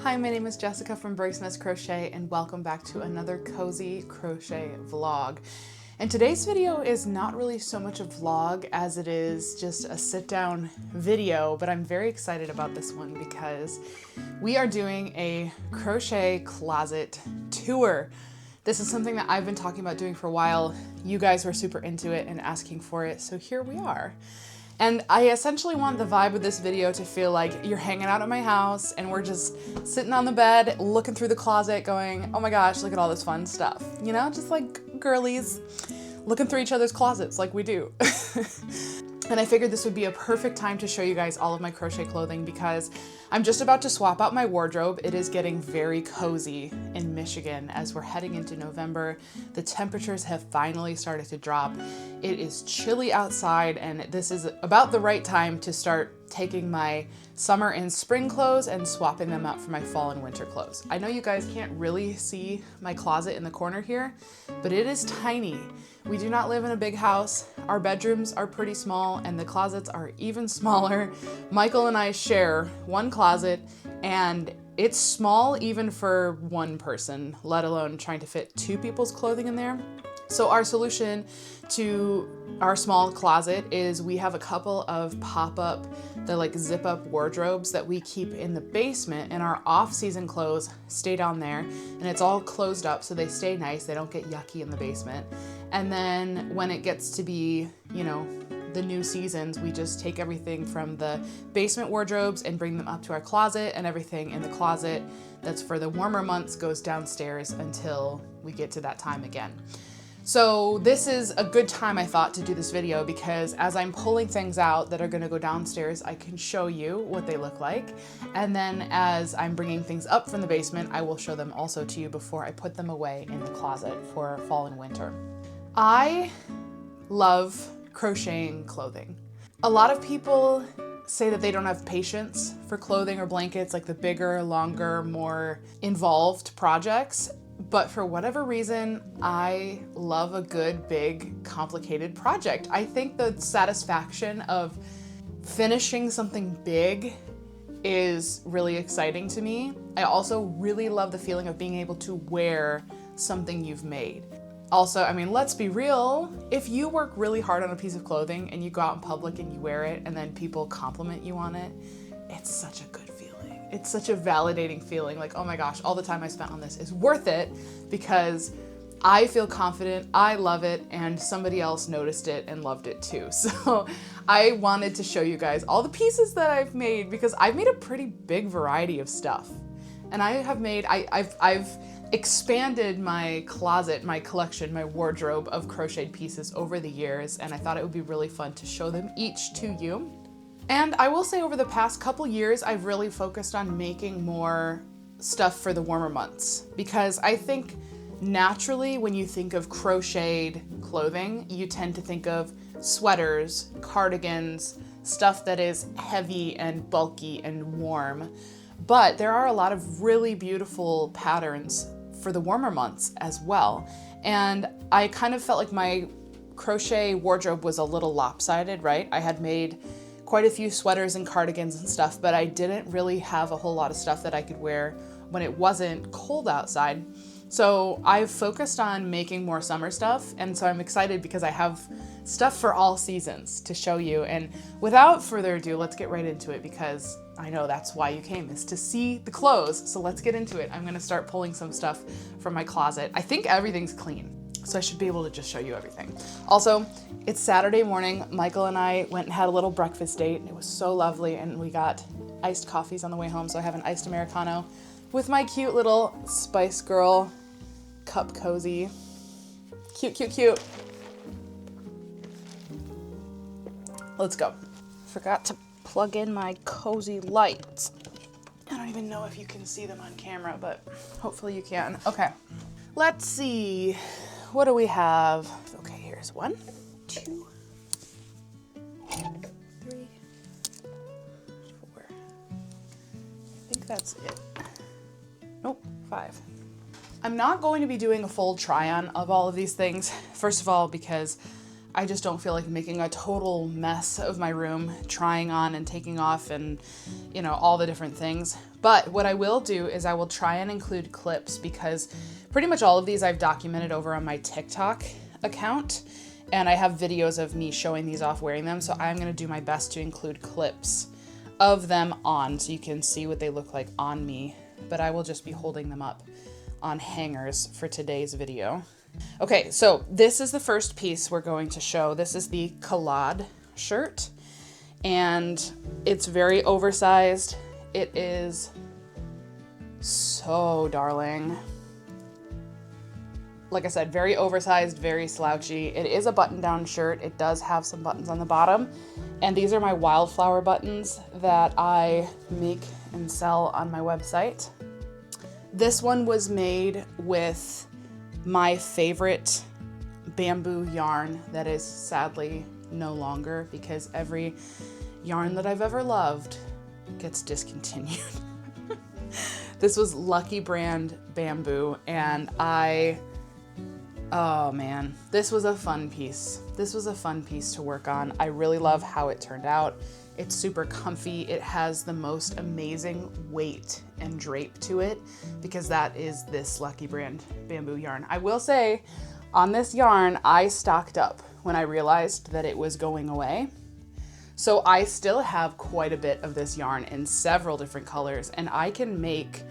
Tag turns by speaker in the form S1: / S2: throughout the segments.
S1: Hi, my name is Jessica from Berg Crochet and welcome back to another cozy crochet vlog. And today's video is not really so much a vlog as it is just a sit down video, but I'm very excited about this one because we are doing a crochet closet tour. This is something that I've been talking about doing for a while. You guys were super into it and asking for it, so here we are. And I essentially want the vibe of this video to feel like you're hanging out at my house and we're just sitting on the bed, looking through the closet going, oh my gosh, look at all this fun stuff. You know, just like girlies looking through each other's closets like we do. And I figured this would be a perfect time to show you guys all of my crochet clothing because I'm just about to swap out my wardrobe. It is getting very cozy in Michigan as we're heading into November. The temperatures have finally started to drop. It is chilly outside and this is about the right time to start taking my summer and spring clothes and swapping them out for my fall and winter clothes. I know you guys can't really see my closet in the corner here, but it is tiny. We do not live in a big house. Our bedrooms are pretty small and the closets are even smaller. Michael and I share one closet and it's small even for one person, let alone trying to fit two people's clothing in there. So our solution to our small closet is we have a couple of pop-up, the like zip-up wardrobes that we keep in the basement, and our off-season clothes stay down there and it's all closed up so they stay nice, they don't get yucky in the basement. And then when it gets to be, you know, the new seasons, we just take everything from the basement wardrobes and bring them up to our closet, and everything in the closet that's for the warmer months goes downstairs until we get to that time again. So this is a good time, I thought, to do this video because as I'm pulling things out that are gonna go downstairs, I can show you what they look like. And then as I'm bringing things up from the basement, I will show them also to you before I put them away in the closet for fall and winter. I love crocheting clothing. A lot of people say that they don't have patience for clothing or blankets, like the bigger, longer, more involved projects. But for whatever reason, I love a good, big, complicated project. I think the satisfaction of finishing something big is really exciting to me. I also really love the feeling of being able to wear something you've made. Also, I mean, let's be real, if you work really hard on a piece of clothing and you go out in public and you wear it and then people compliment you on it, it's such a good feeling. It's such a validating feeling, like, oh my gosh, all the time I spent on this is worth it because I feel confident, I love it, and somebody else noticed it and loved it too. So I wanted to show you guys all the pieces that I've made because I've made a pretty big variety of stuff. And I have made, I've expanded my closet, my collection, my wardrobe of crocheted pieces over the years, and I thought it would be really fun to show them each to you. And I will say over the past couple years, I've really focused on making more stuff for the warmer months because I think naturally when you think of crocheted clothing, you tend to think of sweaters, cardigans, stuff that is heavy and bulky and warm. But there are a lot of really beautiful patterns for the warmer months as well. And I kind of felt like my crochet wardrobe was a little lopsided, right? I had made quite a few sweaters and cardigans and stuff, but I didn't really have a whole lot of stuff that I could wear when it wasn't cold outside. So I've focused on making more summer stuff, and so I'm excited because I have stuff for all seasons to show you. And without further ado, let's get right into it because I know that's why you came, is to see the clothes. So let's get into it. I'm gonna start pulling some stuff from my closet. I think everything's clean, so I should be able to just show you everything. Also, it's Saturday morning. Michael and I went and had a little breakfast date. It was so lovely, and we got iced coffees on the way home, so I have an iced Americano with my cute little Spice Girl cup cozy. Cute, cute, cute. Let's go. Forgot to plug in my cozy lights. I don't even know if you can see them on camera, but hopefully you can. Okay, let's see. What do we have? Okay, here's 1, 2, 3, 4. I think that's it. Nope, 5. I'm not going to be doing a full try-on of all of these things. First of all, because I just don't feel like making a total mess of my room, trying on and taking off and, you know, all the different things. But what I will do is I will try and include clips, because pretty much all of these I've documented over on my TikTok account, and I have videos of me showing these off wearing them. So I'm gonna do my best to include clips of them on so you can see what they look like on me, but I will just be holding them up on hangers for today's video. Okay, so this is the first piece we're going to show. This is the collade shirt, and it's very oversized. It is so darling. Like I said, very oversized, very slouchy. It is a button-down shirt. It does have some buttons on the bottom, and these are my wildflower buttons that I make and sell on my website. This one was made with my favorite bamboo yarn that is sadly no longer, because every yarn that I've ever loved gets discontinued. This was Lucky Brand bamboo, and oh man, this was a fun piece. This was a fun piece to work on. I really love how it turned out. It's super comfy. It has the most amazing weight and drape to it, because that is this Lucky Brand bamboo yarn. I will say, on this yarn, I stocked up when I realized that it was going away. So I still have quite a bit of this yarn in several different colors, and I can make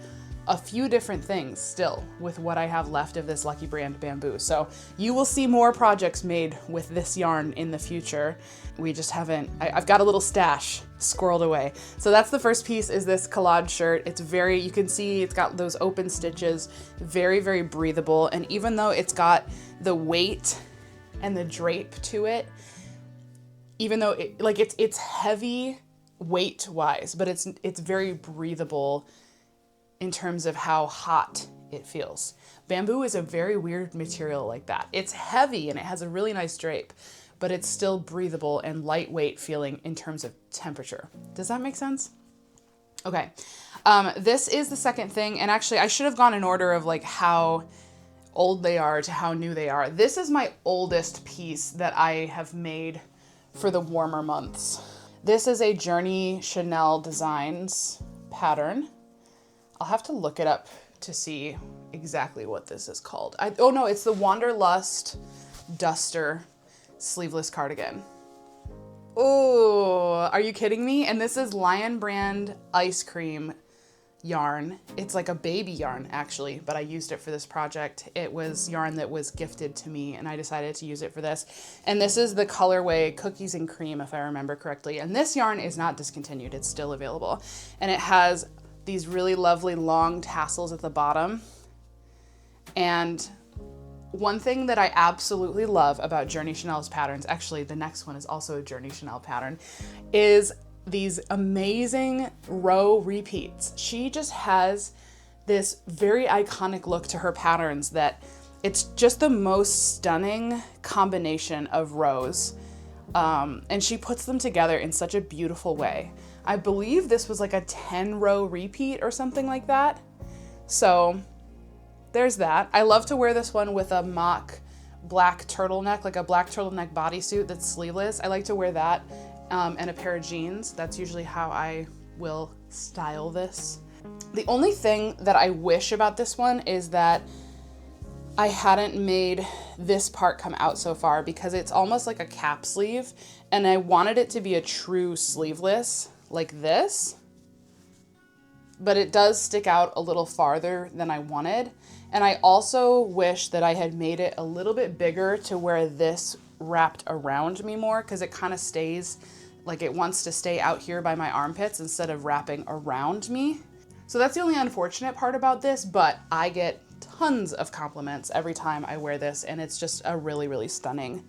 S1: a few different things still with what I have left of this Lucky Brand bamboo. So you will see more projects made with this yarn in the future. We just haven't, I've got a little stash squirreled away. So that's the first piece, is this collage shirt. It's very, you can see it's got those open stitches, very, very breathable. And even though it's got the weight and the drape to it, even though it's heavy weight wise, but it's very breathable in terms of how hot it feels. Bamboo is a very weird material like that. It's heavy and it has a really nice drape, but it's still breathable and lightweight feeling in terms of temperature. Does that make sense? Okay, this is the second thing, and actually I should have gone in order of like how old they are to how new they are. This is my oldest piece that I have made for the warmer months. This is a Journey Chanel Designs pattern. I'll have to look it up to see exactly what this is called. Oh no, it's the Wanderlust Duster sleeveless cardigan. Oh, are you kidding me? And this is Lion Brand Ice Cream yarn. It's like a baby yarn actually, but I used it for this project. It was yarn that was gifted to me, and I decided to use it for this. And this is the colorway Cookies and Cream, if I remember correctly. And this yarn is not discontinued, it's still available. And it has these really lovely long tassels at the bottom. And one thing that I absolutely love about Journey Chanel's patterns, actually the next one is also a Journey Chanel pattern, is these amazing row repeats. She just has this very iconic look to her patterns that it's just the most stunning combination of rows. And she puts them together in such a beautiful way. I believe this was like a 10-row repeat or something like that. So there's that. I love to wear this one with a mock black turtleneck, like a black turtleneck bodysuit that's sleeveless. I like to wear that and a pair of jeans. That's usually how I will style this. The only thing that I wish about this one is that I hadn't made this part come out so far, because it's almost like a cap sleeve, and I wanted it to be a true sleeveless like this, but it does stick out a little farther than I wanted. And I also wish that I had made it a little bit bigger to where this wrapped around me more, because it kind of stays like it wants to stay out here by my armpits instead of wrapping around me. So that's the only unfortunate part about this, but I get tons of compliments every time I wear this, and it's just a really, really stunning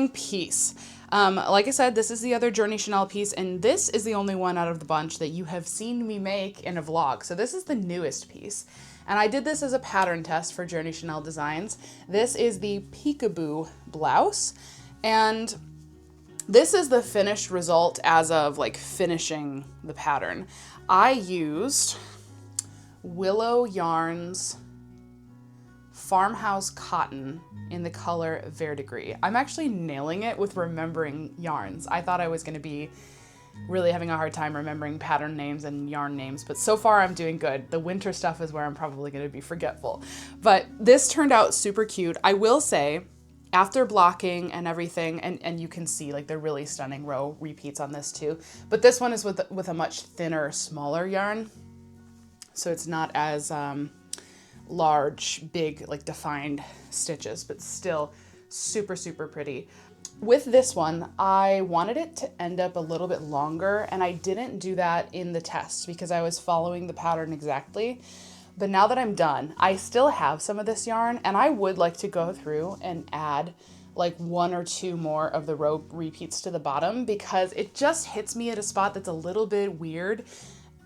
S1: piece. Like I said, this is the other Journey Chanel piece, and this is the only one out of the bunch that you have seen me make in a vlog. So this is the newest piece, and I did this as a pattern test for Journey Chanel Designs. This is the Peekaboo blouse, and this is the finished result as of like finishing the pattern. I used Willow Yarns Farmhouse Cotton in the color Verdigris. I'm actually nailing it with remembering yarns. I thought I was going to be really having a hard time remembering pattern names and yarn names, but so far I'm doing good. The winter stuff is where I'm probably going to be forgetful. But this turned out super cute. I will say, after blocking and everything, and you can see like the really stunning row repeats on this too, but this one is with a much thinner, smaller yarn. So it's not as large, big, like defined stitches, but still super, super pretty. With this one, I wanted it to end up a little bit longer, and I didn't do that in the test because I was following the pattern exactly. But now that I'm done, I still have some of this yarn, and I would like to go through and add like 1 or 2 more of the row repeats to the bottom, because it just hits me at a spot that's a little bit weird.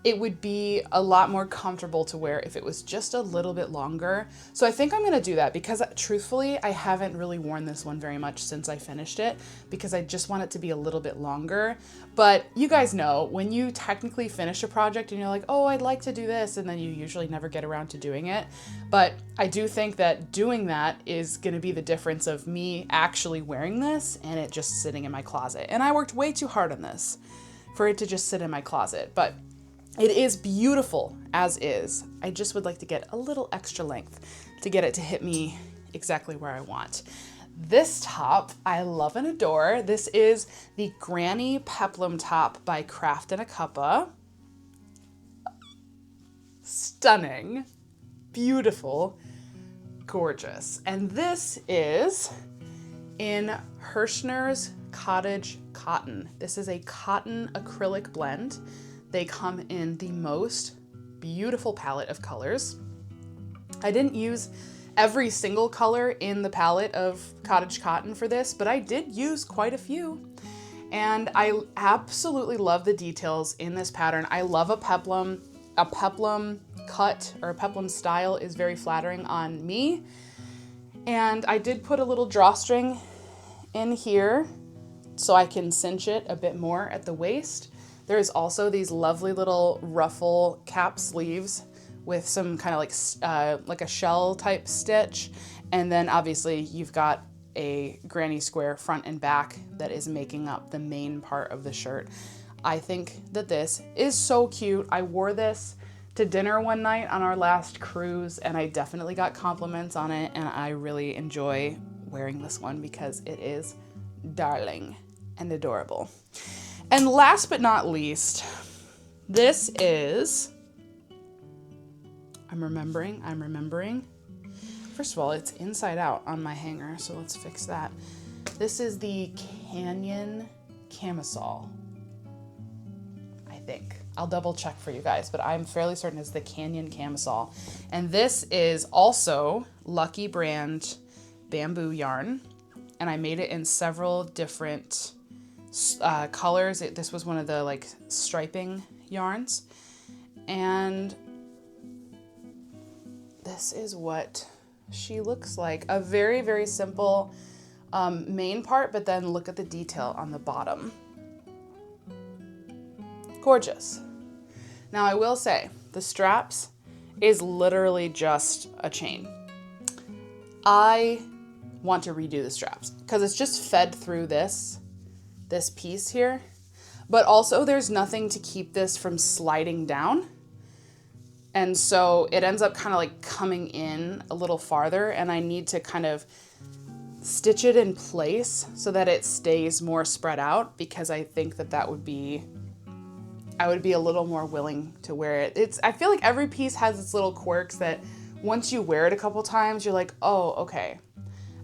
S1: It would be a lot more comfortable to wear if it was just a little bit longer. So I think I'm gonna do that, because truthfully, I haven't really worn this one very much since I finished it, because I just want it to be a little bit longer. But you guys know, when you technically finish a project and you're like, oh, I'd like to do this, and then you usually never get around to doing it. But I do think that doing that is gonna be the difference of me actually wearing this and it just sitting in my closet. And I worked way too hard on this for it to just sit in my closet. But it is beautiful as is. I just would like to get a little extra length to get it to hit me exactly where I want. This top, I love and adore. This is the Granny Peplum top by Craft and a Cuppa. Stunning, beautiful, gorgeous. And this is in Hirschner's Cottage Cotton. This is a cotton acrylic blend. They come in the most beautiful palette of colors. I didn't use every single color in the palette of Cottage Cotton for this, but I did use quite a few. And I absolutely love the details in this pattern. I love a peplum. A peplum cut or a peplum style is very flattering on me. And I did put a little drawstring in here so I can cinch it a bit more at the waist. There's also these lovely little ruffle cap sleeves with some kind of like a shell type stitch. And then obviously you've got a granny square front and back that is making up the main part of the shirt. I think that this is so cute. I wore this to dinner one night on our last cruise, and I definitely got compliments on it, and I really enjoy wearing this one because it is darling and adorable. And last but not least, this is, I'm remembering. First of all, it's inside out on my hanger, so let's fix that. This is the Canyon camisole, I think. I'll double check for you guys, but I'm fairly certain it's the Canyon camisole. And this is also Lucky Brand bamboo yarn, and I made it in several different colors. This was one of the like striping yarns, and this is what she looks like. A very, very simple main part, but then look at the detail on the bottom. Gorgeous. Now I will say the straps is literally just a chain. I want to redo the straps because it's just fed through this piece here, but also there's nothing to keep this from sliding down. And so it ends up kind of like coming in a little farther, and I need to kind of stitch it in place so that it stays more spread out, because I think that would be, I would be a little more willing to wear it. I feel like every piece has its little quirks that once you wear it a couple times, you're like, oh, okay,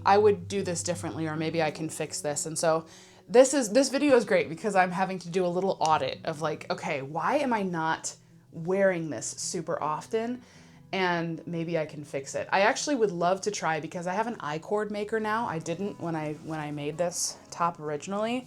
S1: I would do this differently, or maybe I can fix this. And so this video is great because I'm having to do a little audit of like, okay, why am I not wearing this super often? And maybe I can fix it. I actually would love to try, because I have an I-cord maker now. I didn't when I made this top originally,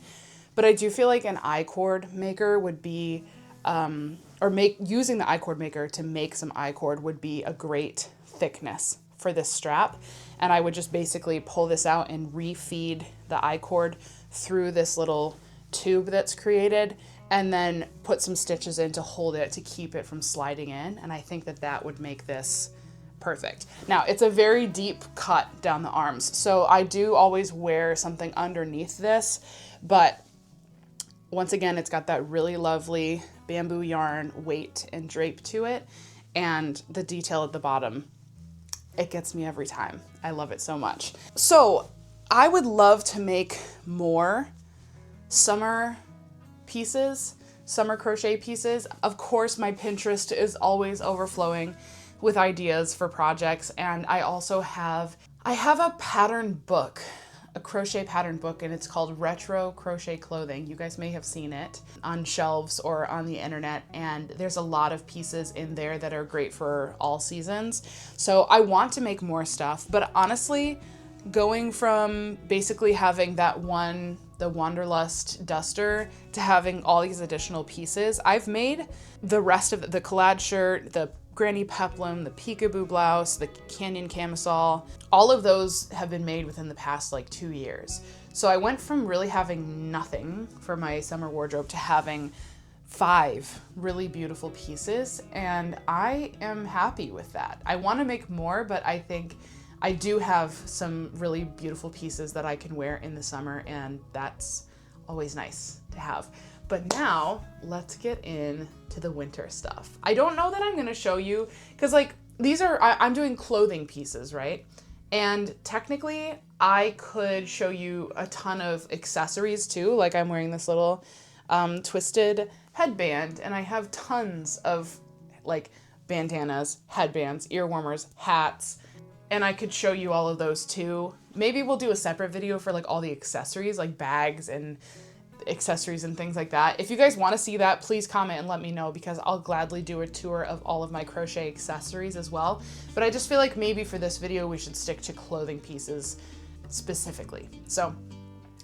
S1: but I do feel like an I-cord maker would be, using the I-cord maker to make some I-cord would be a great thickness for this strap. And I would just basically pull this out and refeed the I-cord through this little tube that's created, and then put some stitches in to hold it to keep it from sliding in. And I think that would make this perfect. Now, it's a very deep cut down the arms, so I do always wear something underneath this, but Once again, it's got that really lovely bamboo yarn weight and drape to it, and the detail at the bottom. It gets me every time. I love it so much. So I would love to make more summer pieces, summer crochet pieces. Of course, my Pinterest is always overflowing with ideas for projects, and I also have a pattern book, a crochet pattern book, and it's called Retro Crochet Clothing. You guys may have seen it on shelves or on the internet, and there's a lot of pieces in there that are great for all seasons. So I want to make more stuff, but honestly, going from basically having the Wanderlust duster to having all these additional pieces, I've made the rest of the collage shirt, the granny peplum, the peekaboo blouse, the canyon camisole. All of those have been made within the past like 2 years. So I went from really having nothing for my summer wardrobe to having 5 really beautiful pieces, and I am happy with that. I want to make more, but I think I do have some really beautiful pieces that I can wear in the summer, and that's always nice to have. But now let's get into the winter stuff. I don't know that I'm gonna show you, because like these are, I'm doing clothing pieces, right? And technically I could show you a ton of accessories too. Like I'm wearing this little twisted headband, and I have tons of like bandanas, headbands, ear warmers, hats, and I could show you all of those too. Maybe we'll do a separate video for like all the accessories, like bags and accessories and things like that. If you guys want to see that, please comment and let me know, because I'll gladly do a tour of all of my crochet accessories as well. But I just feel like maybe for this video we should stick to clothing pieces specifically. So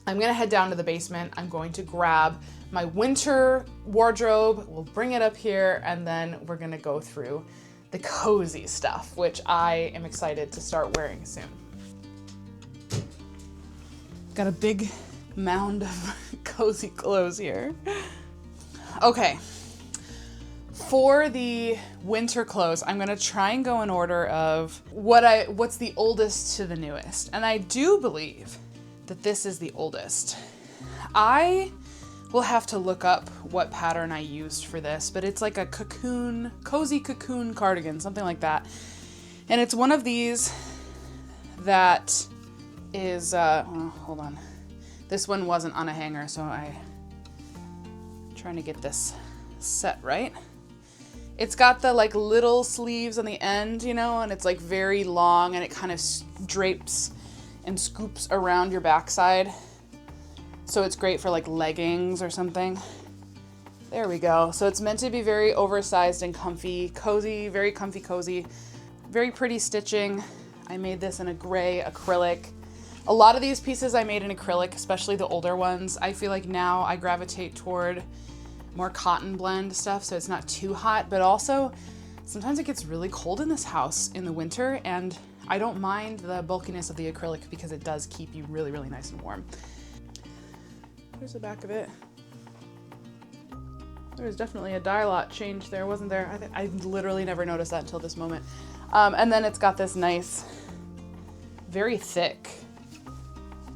S1: I'm gonna head down to the basement. I'm going to grab my winter wardrobe, we'll bring it up here, and then we're gonna go through the cozy stuff, which I am excited to start wearing soon. Got a big mound of cozy clothes here. Okay, for the winter clothes, I'm gonna try and go in order of what's the oldest to the newest. And I do believe that this is the oldest. I will have to look up what pattern I used for this, but it's like a cozy cocoon cardigan, something like that. And it's one of these that is, hold on. This one wasn't on a hanger, so I'm trying to get this set right. It's got the like little sleeves on the end, you know, and it's like very long, and it kind of drapes and scoops around your backside. So it's great for like leggings or something. There we go. So it's meant to be very oversized and comfy, cozy, very comfy, cozy, very pretty stitching. I made this in a gray acrylic. A lot of these pieces I made in acrylic, especially the older ones. I feel like now I gravitate toward more cotton blend stuff, so it's not too hot, but also sometimes it gets really cold in this house in the winter, and I don't mind the bulkiness of the acrylic because it does keep you really, really nice and warm. Here's the back of it. There was definitely a dye lot change there, wasn't there? I literally never noticed that until this moment. And then it's got this nice, very thick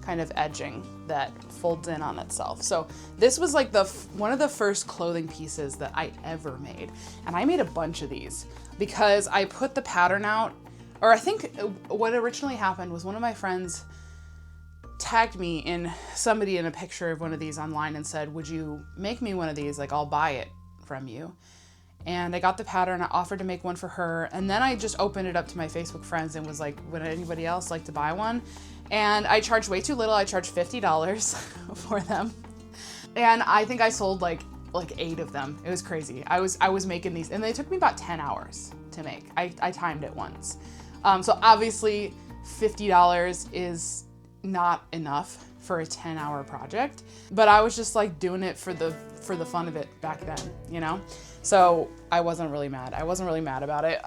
S1: kind of edging that folds in on itself. So this was like one of the first clothing pieces that I ever made. And I made a bunch of these because I put the pattern out, or I think what originally happened was one of my friends tagged me in somebody in a picture of one of these online and said, would you make me one of these? Like, I'll buy it from you. And I got the pattern, I offered to make one for her. And then I just opened it up to my Facebook friends and was like, would anybody else like to buy one? And I charged way too little. I charged $50 for them. And I think I sold like 8 of them. It was crazy. I was making these, and they took me about 10 hours to make. I timed it once. So obviously $50 is not enough for a 10-hour project, but I was just like doing it for the fun of it back then, you know? So I wasn't really mad. I wasn't really mad about it.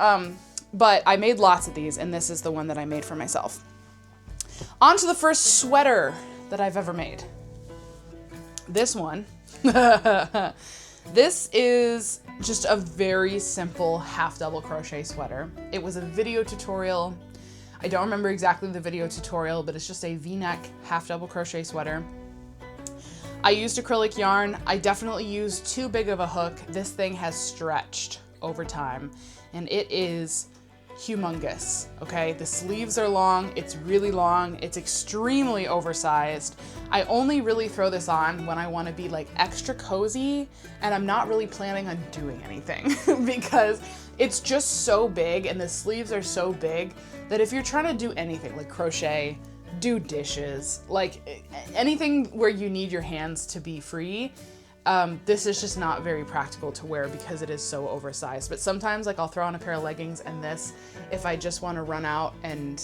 S1: But I made lots of these, and this is the one that I made for myself. On to the first sweater that I've ever made. This one. This is just a very simple half double crochet sweater. It was a video tutorial. I don't remember exactly the video tutorial, but it's just a V-neck half double crochet sweater. I used acrylic yarn. I definitely used too big of a hook. This thing has stretched over time and it is humongous, okay? The sleeves are long, it's really long, it's extremely oversized. I only really throw this on when I want to be like extra cozy and I'm not really planning on doing anything because it's just so big and the sleeves are so big that if you're trying to do anything like crochet, do dishes, like anything where you need your hands to be free, this is just not very practical to wear because it is so oversized. But sometimes like I'll throw on a pair of leggings and this, if I just want to run out and,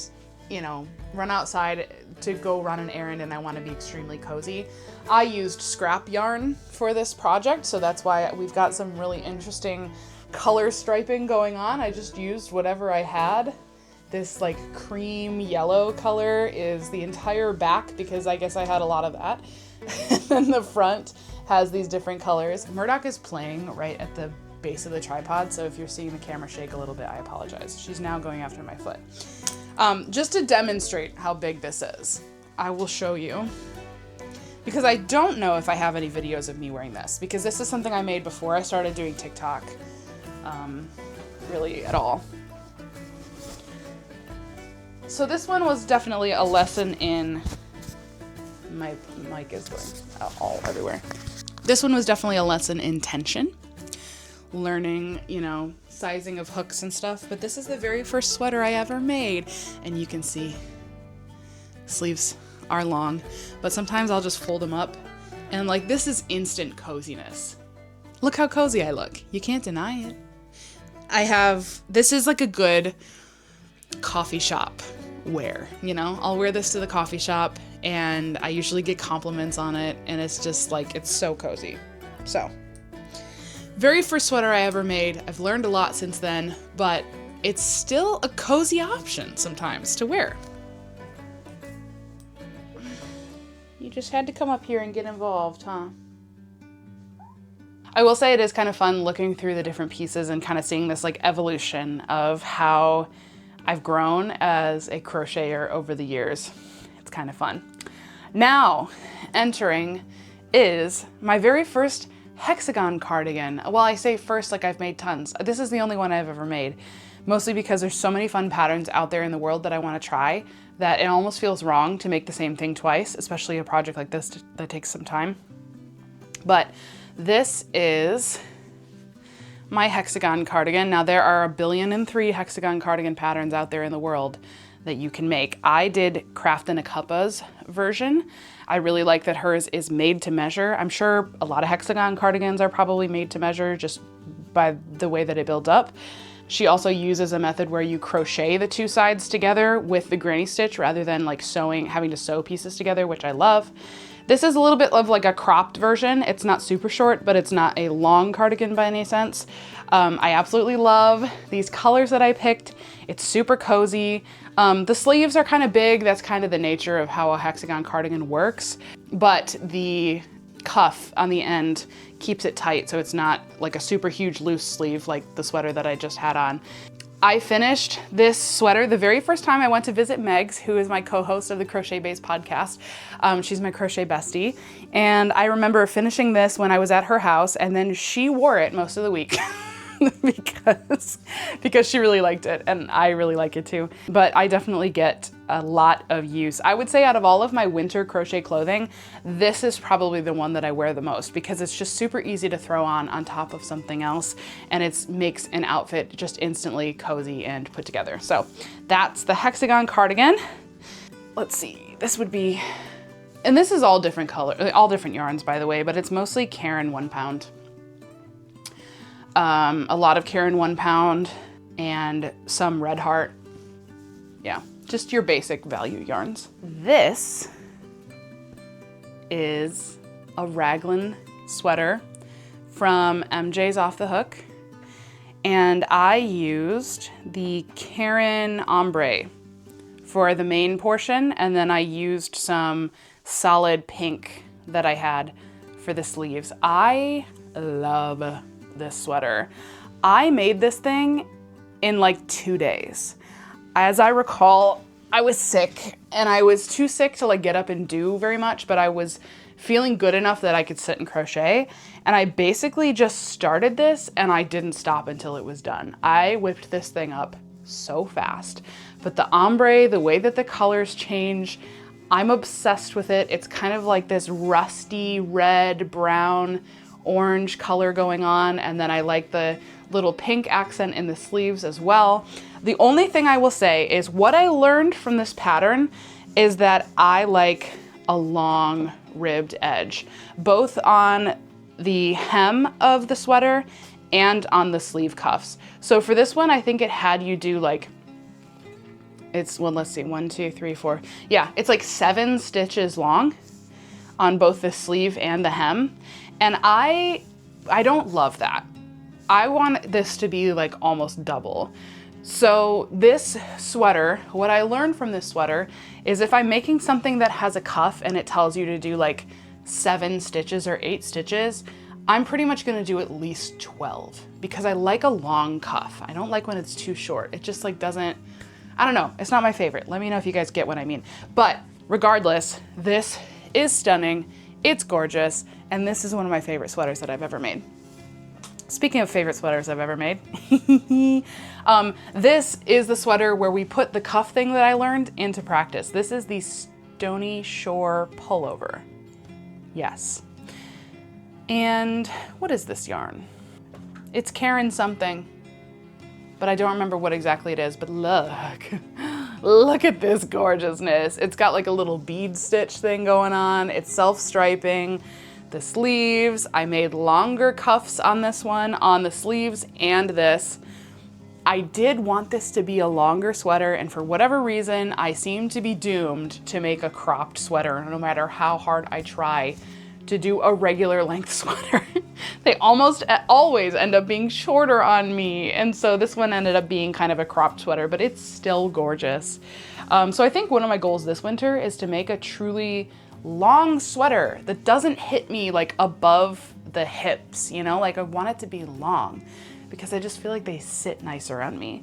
S1: you know, run outside to go run an errand and I want to be extremely cozy. I used scrap yarn for this project, so that's why we've got some really interesting color striping going on. I just used whatever I had. This like cream yellow color is the entire back because I guess I had a lot of that. And then the front has these different colors. Murdoch is playing right at the base of the tripod, so if you're seeing the camera shake a little bit, I apologize. She's now going after my foot. Just to demonstrate how big this is, I will show you, because I don't know if I have any videos of me wearing this, because this is something I made before I started doing TikTok, really at all. So this one was definitely a lesson in, my mic is going all everywhere. This one was definitely a lesson in tension, learning, you know, sizing of hooks and stuff, but this is the very first sweater I ever made, and you can see sleeves are long, but sometimes I'll just fold them up, and like this is instant coziness. Look how cozy I look. You can't deny it. This is like a good coffee shop wear, you know? I'll wear this to the coffee shop and I usually get compliments on it and it's just like, it's so cozy. So, very first sweater I ever made. I've learned a lot since then, but it's still a cozy option sometimes to wear. You just had to come up here and get involved, huh? I will say it is kind of fun looking through the different pieces and kind of seeing this like evolution of how I've grown as a crocheter over the years. It's kind of fun. Now, entering is my very first Hexagon cardigan. Well, I say first like I've made tons. This is the only one I've ever made, mostly because there's so many fun patterns out there in the world that I want to try that it almost feels wrong to make the same thing twice, especially a project like this that takes some time. But this is my Hexagon cardigan. Now there are 1,000,000,003 Hexagon cardigan patterns out there in the world that you can make. I did Craft and Akuppa's version. I really like that hers is made to measure. I'm sure a lot of Hexagon cardigans are probably made to measure just by the way that it builds up. She also uses a method where you crochet the two sides together with the granny stitch rather than like having to sew pieces together, which I love. This is a little bit of like a cropped version. It's not super short, but it's not a long cardigan by any sense. I absolutely love these colors that I picked. It's super cozy. The sleeves are kind of big. That's kind of the nature of how a Hexagon cardigan works, but the cuff on the end keeps it tight so it's not like a super huge loose sleeve like the sweater that I just had on. I finished this sweater the very first time I went to visit Megs, who is my co-host of the Crochet Base podcast. She's my crochet bestie. And I remember finishing this when I was at her house, and then she wore it most of the week because she really liked it, and I really like it too. But I definitely get a lot of use. I would say out of all of my winter crochet clothing, this is probably the one that I wear the most because it's just super easy to throw on top of something else, and it makes an outfit just instantly cozy and put together. So that's the Hexagon cardigan. Let's see, this would be, and this is all different color, all different yarns by the way, but it's mostly Caron 1 pound. A lot of Caron 1 pound and some Red Heart. Yeah, just your basic value yarns. This is a raglan sweater from MJ's Off the Hook. And I used the Caron ombre for the main portion. And then I used some solid pink that I had for the sleeves. I love this sweater. I made this thing in like 2 days. As I recall, I was sick and I was too sick to like get up and do very much, but I was feeling good enough that I could sit and crochet. And I basically just started this and I didn't stop until it was done. I whipped this thing up so fast. But the ombre, the way that the colors change, I'm obsessed with it. It's kind of like this rusty red, brown, orange color going on. And then I like the little pink accent in the sleeves as well. The only thing I will say is what I learned from this pattern is that I like a long ribbed edge, both on the hem of the sweater and on the sleeve cuffs. So for this one, I think it had you do like, it's, well, let's see, 1, 2, 3, 4. Yeah, it's like 7 stitches long on both the sleeve and the hem. And I don't love that. I want this to be like almost double. So this sweater, what I learned from this sweater is if I'm making something that has a cuff and it tells you to do like 7 stitches or 8 stitches, I'm pretty much gonna do at least 12 because I like a long cuff. I don't like when it's too short. It just like doesn't, I don't know, it's not my favorite. Let me know if you guys get what I mean. But regardless, this is stunning, it's gorgeous, and this is one of my favorite sweaters that I've ever made. Speaking of favorite sweaters I've ever made, this is the sweater where we put the cuff thing that I learned into practice. This is the Stony Shore Pullover. Yes. And what is this yarn? It's Karen something, but I don't remember what exactly it is, but look at this gorgeousness. It's got like a little bead stitch thing going on. It's self-striping. The sleeves, I made longer cuffs on this one, on the sleeves and this. I did want this to be a longer sweater, and for whatever reason, I seem to be doomed to make a cropped sweater no matter how hard I try to do a regular length sweater. They almost always end up being shorter on me, and so this one ended up being kind of a cropped sweater, but it's still gorgeous. So I think one of my goals this winter is to make a truly long sweater that doesn't hit me like above the hips, you know, like I want it to be long because I just feel like they sit nicer on me.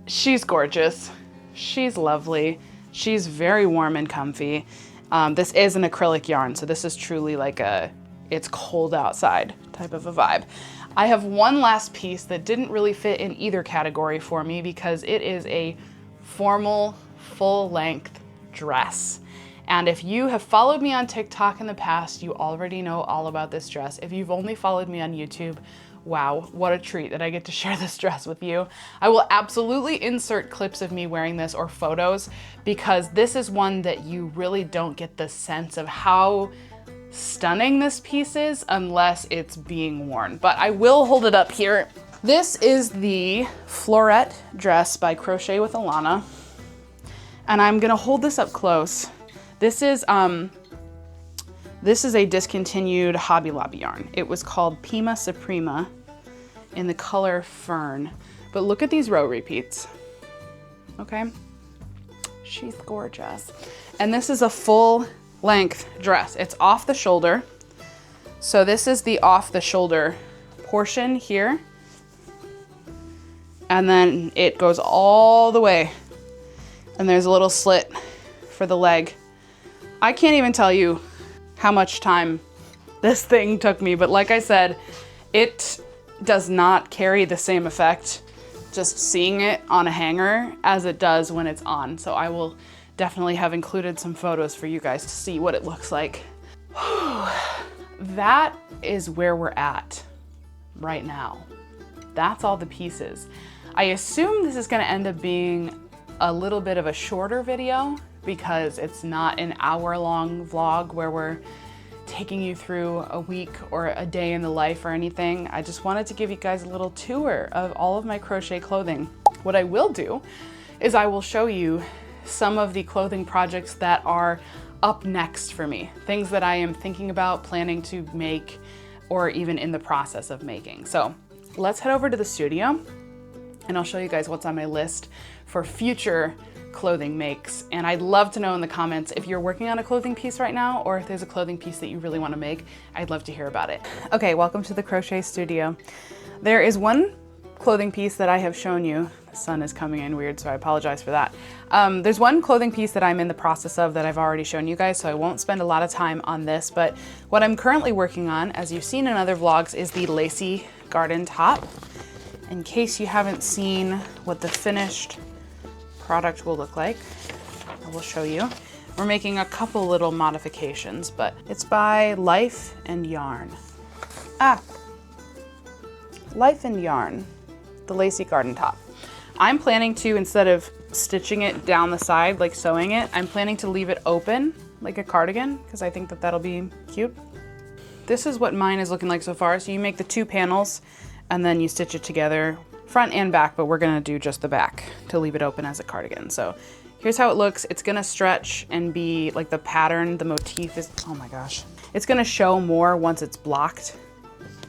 S1: She's gorgeous. She's lovely. She's very warm and comfy. This is an acrylic yarn, so this is truly like a, it's cold outside type of a vibe. I have one last piece that didn't really fit in either category for me because it is a formal full-length dress. And if you have followed me on TikTok in the past, you already know all about this dress. If you've only followed me on YouTube, wow, what a treat that I get to share this dress with you. I will absolutely insert clips of me wearing this or photos because this is one that you really don't get the sense of how stunning this piece is unless it's being worn. But I will hold it up here. This is the Floret dress by Crochet with Alana. And I'm gonna hold this up close. This is a discontinued Hobby Lobby yarn. It was called Pima Suprema in the color Fern. But look at these row repeats, okay? She's gorgeous. And this is a full length dress. It's off the shoulder. So this is the off the shoulder portion here. And then it goes all the way. And there's a little slit for the leg. I can't even tell you how much time this thing took me, but like I said, it does not carry the same effect just seeing it on a hanger as it does when it's on. So I will definitely have included some photos for you guys to see what it looks like. That is where we're at right now. That's all the pieces. I assume this is gonna end up being a little bit of a shorter video because it's not an hour-long vlog where we're taking you through a week or a day in the life or anything. I just wanted to give you guys a little tour of all of my crochet clothing. What I will do is I will show you some of the clothing projects that are up next for me, things that I am thinking about, planning to make, or even in the process of making. So let's head over to the studio and I'll show you guys what's on my list for future clothing makes. And I'd love to know in the comments if you're working on a clothing piece right now or if there's a clothing piece that you really want to make. I'd love to hear about it. Okay, welcome to the crochet studio. There is one clothing piece that I have shown you The sun is coming in weird, so I apologize for that. There's one clothing piece that I'm in the process of that I've already shown you guys, so I won't spend a lot of time on this, but what I'm currently working on, as you've seen in other vlogs, is the lacy garden top. In case you haven't seen what the finished product will look like, I will show you. We're making a couple little modifications, but it's by Life and Yarn. Life and Yarn, the lacy garden top. I'm planning to, instead of stitching it down the side, like sewing it, I'm planning to leave it open like a cardigan because I think that that'll be cute. This is what mine is looking like so far. So you make the 2 panels and then you stitch it together front and back, but we're gonna do just the back to leave it open as a cardigan. So here's how it looks. It's gonna stretch and be like the pattern, the motif is, oh my gosh. It's gonna show more once it's blocked.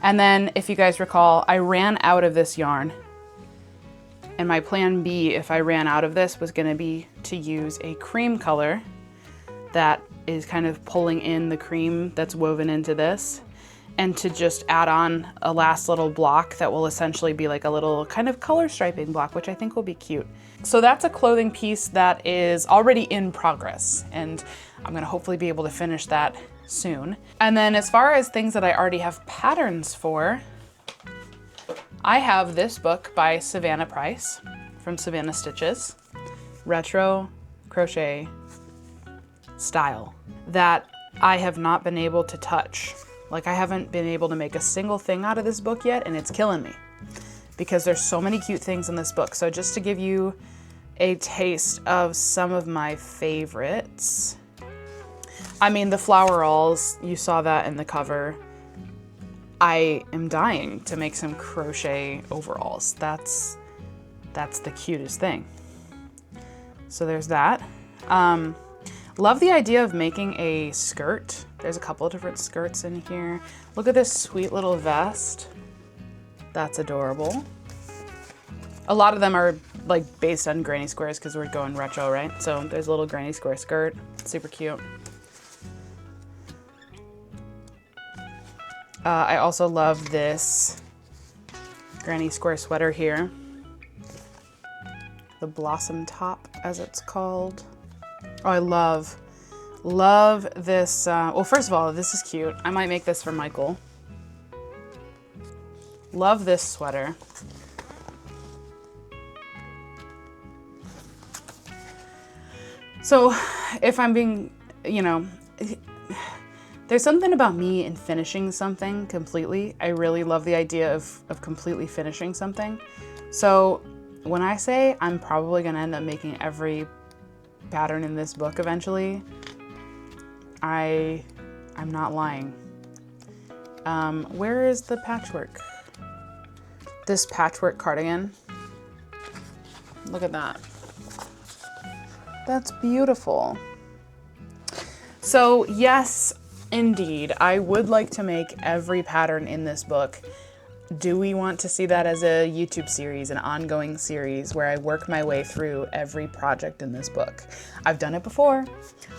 S1: And then if you guys recall, I ran out of this yarn. And my plan B, if I ran out of this, was gonna be to use a cream color that is kind of pulling in the cream that's woven into this, and to just add on a last little block that will essentially be like a little kind of color striping block, which I think will be cute. So that's a clothing piece that is already in progress, and I'm gonna hopefully be able to finish that soon. And then as far as things that I already have patterns for, I have this book by Savannah Price from Savannah Stitches, retro crochet style, that I have not been able to touch. Like, I haven't been able to make a single thing out of this book yet, and it's killing me because there's so many cute things in this book. So just to give you a taste of some of my favorites, I mean, the floweralls, you saw that in the cover. I am dying to make some crochet overalls. That's the cutest thing. So there's that. Love the idea of making a skirt. There's a couple of different skirts in here. Look at this sweet little vest. That's adorable. A lot of them are like based on granny squares because we're going retro, right? So there's a little granny square skirt, super cute. I also love this granny square sweater here. The blossom top, as it's called. Oh, I love this. Well, first of all, this is cute. I might make this for Michael. Love this sweater. So if I'm being, you know, there's something about me in finishing something completely. I really love the idea of completely finishing something. So when I say I'm probably gonna end up making every pattern in this book eventually, I'm not lying. Where is the patchwork? This patchwork cardigan. Look at that. That's beautiful. So yes, indeed, I would like to make every pattern in this book. Do we want to see that as a YouTube series, an ongoing series where I work my way through every project in this book? I've done it before.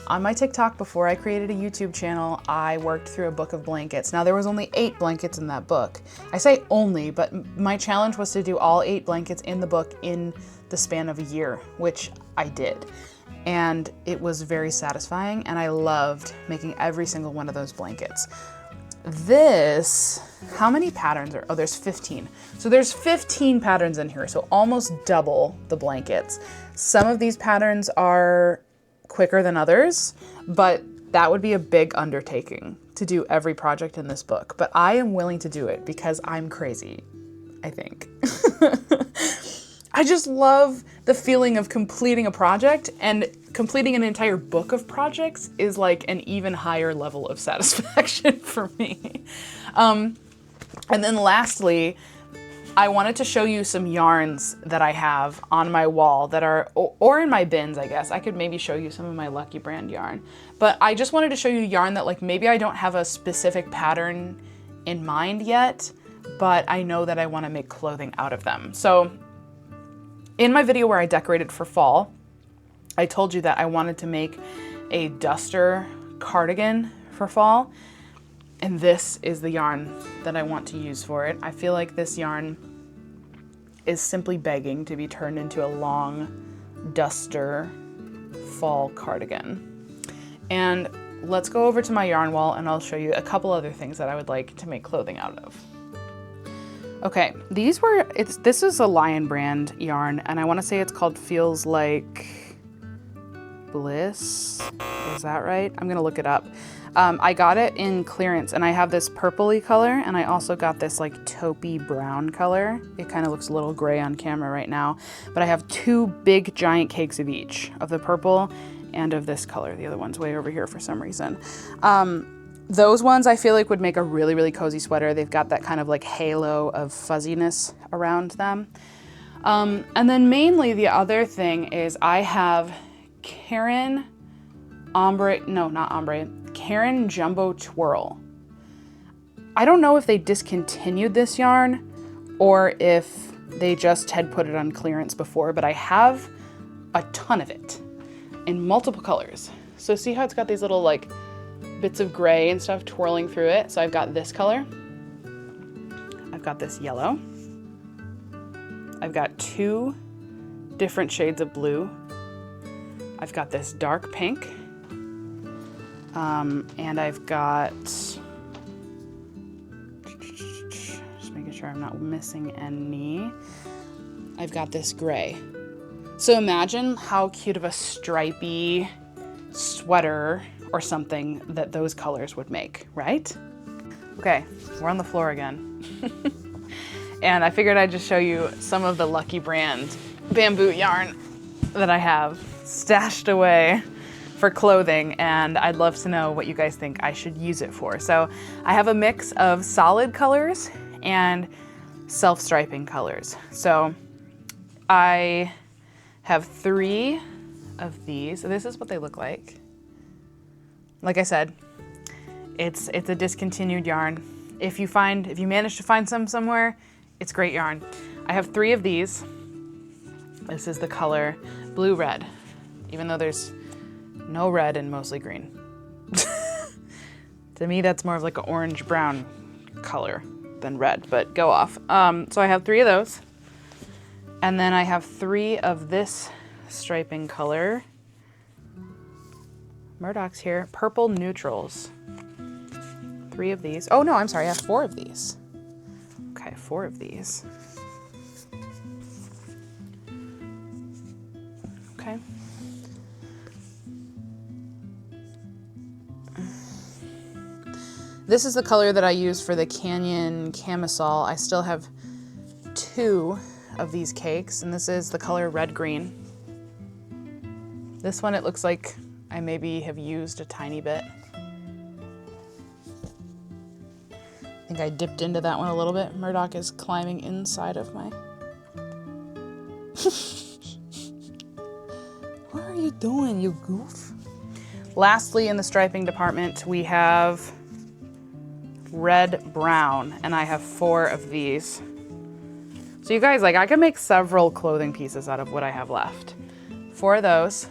S1: On my TikTok, before I created a YouTube channel, I worked through a book of blankets. Now there was only 8 blankets in that book. I say only, but my challenge was to do all 8 blankets in the book in the span of a year, which I did. And it was very satisfying, and I loved making every single one of those blankets. This, how many patterns are, oh, there's 15. So there's 15 patterns in here, so almost double the blankets. Some of these patterns are quicker than others, but that would be a big undertaking to do every project in this book. But I am willing to do it because I'm crazy, I think. I just love the feeling of completing a project, and completing an entire book of projects is like an even higher level of satisfaction for me. And then lastly, I wanted to show you some yarns that I have on my wall that are, or in my bins, I guess. I could maybe show you some of my Lucky Brand yarn. But I just wanted to show you yarn that like maybe I don't have a specific pattern in mind yet, but I know that I want to make clothing out of them. So in my video where I decorated for fall, I told you that I wanted to make a duster cardigan for fall, and this is the yarn that I want to use for it. I feel like this yarn is simply begging to be turned into a long duster fall cardigan. And let's go over to my yarn wall and I'll show you a couple other things that I would like to make clothing out of. Okay, this is a Lion brand yarn, and I want to say it's called Feels Like Bliss. Is that right? I'm gonna look it up. I got it in clearance, and I have this purpley color, and I also got this like taupey brown color. It kind of looks a little gray on camera right now, but I have two big giant cakes of each, of the purple and of this color. The other one's way over here for some reason. Those ones I feel like would make a really, really cozy sweater. They've got that kind of like halo of fuzziness around them. And then mainly the other thing is I have Karen Jumbo Twirl. I don't know if they discontinued this yarn or if they just had put it on clearance before, but I have a ton of it in multiple colors. So see how it's got these little like bits of gray and stuff twirling through it? So I've got this color. I've got this yellow. I've got two different shades of blue. I've got this dark pink. And I've got, just making sure I'm not missing any. I've got this gray. So imagine how cute of a stripy sweater or something that those colors would make, right? Okay, we're on the floor again. And I figured I'd just show you some of the Lucky Brand bamboo yarn that I have stashed away for clothing, and I'd love to know what you guys think I should use it for. So I have a mix of solid colors and self-striping colors. So I have 3 of these. So this is what they look like. Like I said, it's a discontinued yarn. If you manage to find some somewhere, it's great yarn. I have 3 of these. This is the color blue red, even though there's no red and mostly green. To me, that's more of like an orange brown color than red, but go off. So I have 3 of those. And then I have 3 of this striping color. Murdoch's here. Purple neutrals. 3 of these. Oh no, I'm sorry, I have 4 of these. Okay, 4 of these. Okay. This is the color that I use for the Canyon camisole. I still have 2 of these cakes, and this is the color red-green. This one, it looks like I maybe have used a tiny bit. I think I dipped into that one a little bit. Murdoch is climbing inside of my... What are you doing, you goof? Lastly, in the striping department, we have red-brown, and I have 4 of these. So you guys, like, I could make several clothing pieces out of what I have left. 4 of those.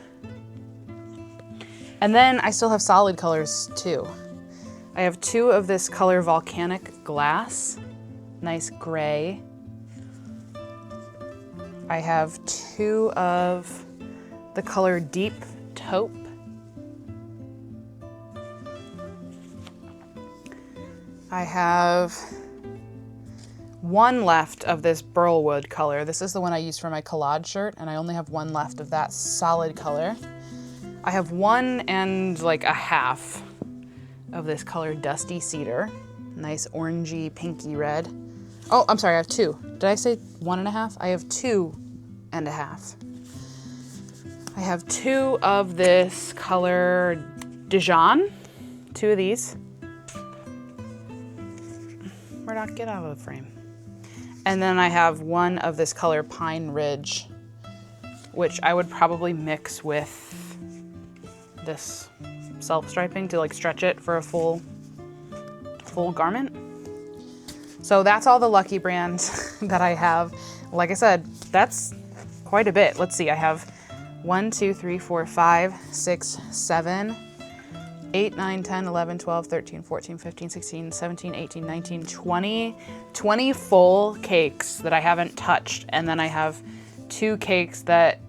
S1: And then I still have solid colors too. I have 2 of this color volcanic glass, nice gray. I have 2 of the color deep taupe. I have 1 left of this burlwood color. This is the one I use for my collage shirt, and I only have 1 left of that solid color. I have 1 and like a half of this color dusty cedar. Nice orangey, pinky red. Oh, I'm sorry, I have 2. Did I say 1 and a half? I have 2 and a half. I have 2 of this color Dijon. 2 of these. Murdoch, get out of the frame. And then I have 1 of this color Pine Ridge, which I would probably mix with this self-striping to like stretch it for a full garment. So that's all the Lucky Brand that I have. Like I said, that's quite a bit. Let's see, I have 1, 2, 3, 4, 5, 6, 7, 8, 9, 10, 11, 12, 13, 14, 15, 16, 17, 18, 19, 20 full cakes that I haven't touched. And then I have 2 cakes that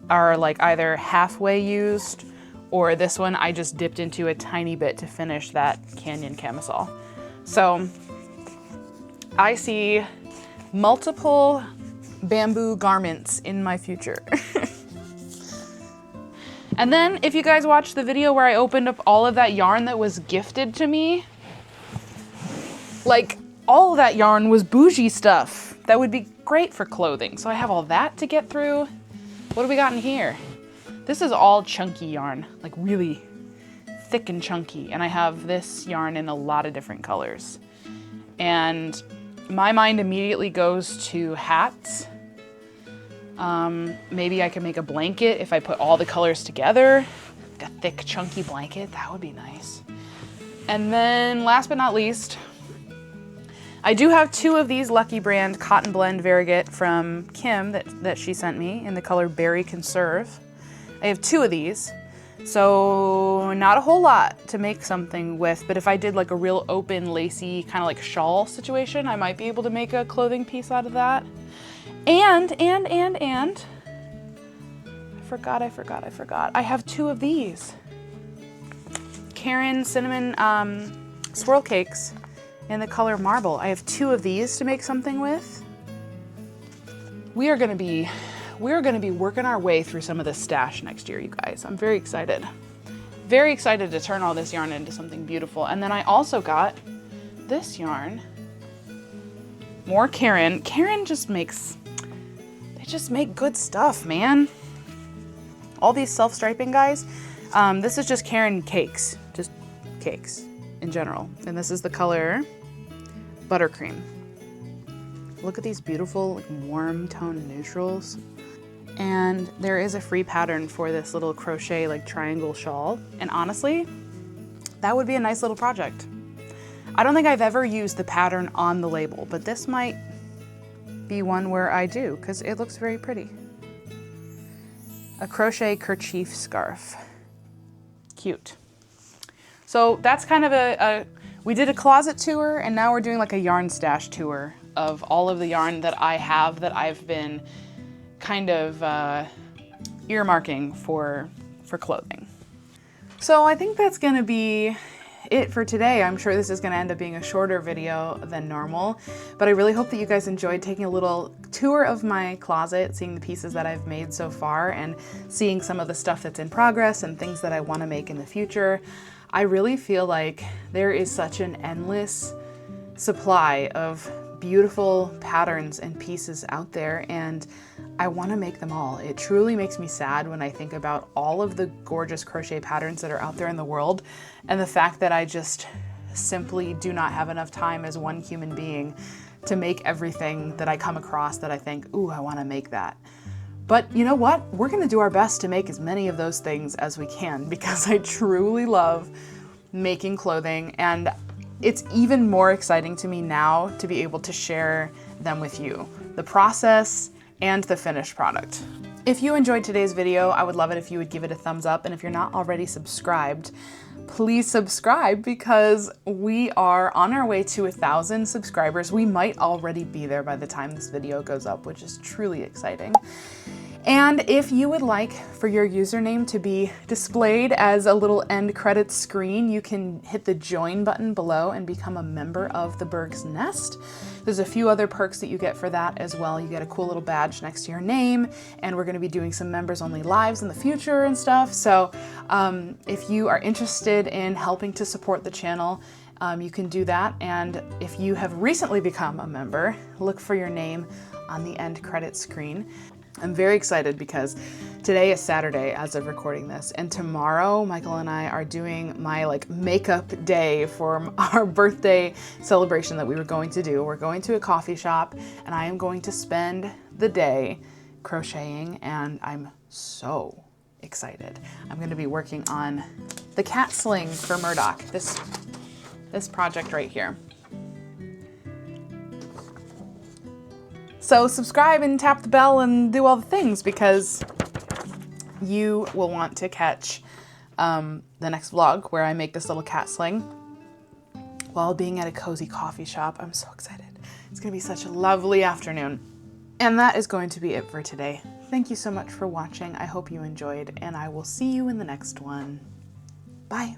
S1: are like either halfway used, or this one I just dipped into a tiny bit to finish that canyon camisole. So I see multiple bamboo garments in my future. And then if you guys watched the video where I opened up all of that yarn that was gifted to me, like all of that yarn was bougie stuff that would be great for clothing. So I have all that to get through. What do we got in here? This is all chunky yarn, like really thick and chunky. And I have this yarn in a lot of different colors. And my mind immediately goes to hats. Maybe I could make a blanket if I put all the colors together. Like a thick, chunky blanket, that would be nice. And then last but not least, I do have 2 of these Lucky Brand cotton blend variegates from Kim that she sent me in the color Berry Conserve. I have 2 of these, so not a whole lot to make something with, but if I did like a real open, lacy, kind of like shawl situation, I might be able to make a clothing piece out of that. And, I forgot. I have 2 of these. Karen Cinnamon swirl cakes in the color Marble. I have 2 of these to make something with. We are gonna be working our way through some of this stash next year, you guys. I'm very excited. Very excited to turn all this yarn into something beautiful. And then I also got this yarn. More Karen. Karen just makes, they just make good stuff, man. All these self-striping guys. This is just Karen cakes, just cakes in general. And this is the color Buttercream. Look at these beautiful like, warm tone neutrals. And there is a free pattern for this little crochet like triangle shawl. And honestly, that would be a nice little project. I don't think I've ever used the pattern on the label, but this might be one where I do because it looks very pretty. A crochet kerchief scarf. Cute. So that's kind of we did a closet tour and now we're doing like a yarn stash tour of all of the yarn that I have that I've been kind of earmarking for clothing. So I think that's gonna be it for today. I'm sure this is gonna end up being a shorter video than normal, but I really hope that you guys enjoyed taking a little tour of my closet, seeing the pieces that I've made so far and seeing some of the stuff that's in progress and things that I wanna make in the future. I really feel like there is such an endless supply of beautiful patterns and pieces out there, and I want to make them all. It truly makes me sad when I think about all of the gorgeous crochet patterns that are out there in the world and the fact that I just simply do not have enough time as one human being to make everything that I come across that I think, ooh, I want to make that. But you know what? We're going to do our best to make as many of those things as we can because I truly love making clothing, and it's even more exciting to me now to be able to share them with you, the process and the finished product. If you enjoyed today's video, I would love it if you would give it a thumbs up, and if you're not already subscribed, please subscribe because we are on our way to 1,000 subscribers. We might already be there by the time this video goes up, which is truly exciting. And if you would like for your username to be displayed as a little end credits screen, you can hit the join button below and become a member of the Berg's Nest. There's a few other perks that you get for that as well. You get a cool little badge next to your name, and we're going to be doing some members only lives in the future and stuff. So if you are interested in helping to support the channel, you can do that. And if you have recently become a member, look for your name on the end credit screen. I'm very excited because today is Saturday as of recording this, and tomorrow Michael and I are doing my like makeup day for our birthday celebration that we were going to do. We're going to a coffee shop and I am going to spend the day crocheting, and I'm so excited. I'm going to be working on the cat sling for Murdoch, this project right here. So subscribe and tap the bell and do all the things because you will want to catch the next vlog where I make this little cat sling while being at a cozy coffee shop. I'm so excited. It's gonna be such a lovely afternoon. And that is going to be it for today. Thank you so much for watching. I hope you enjoyed, and I will see you in the next one. Bye.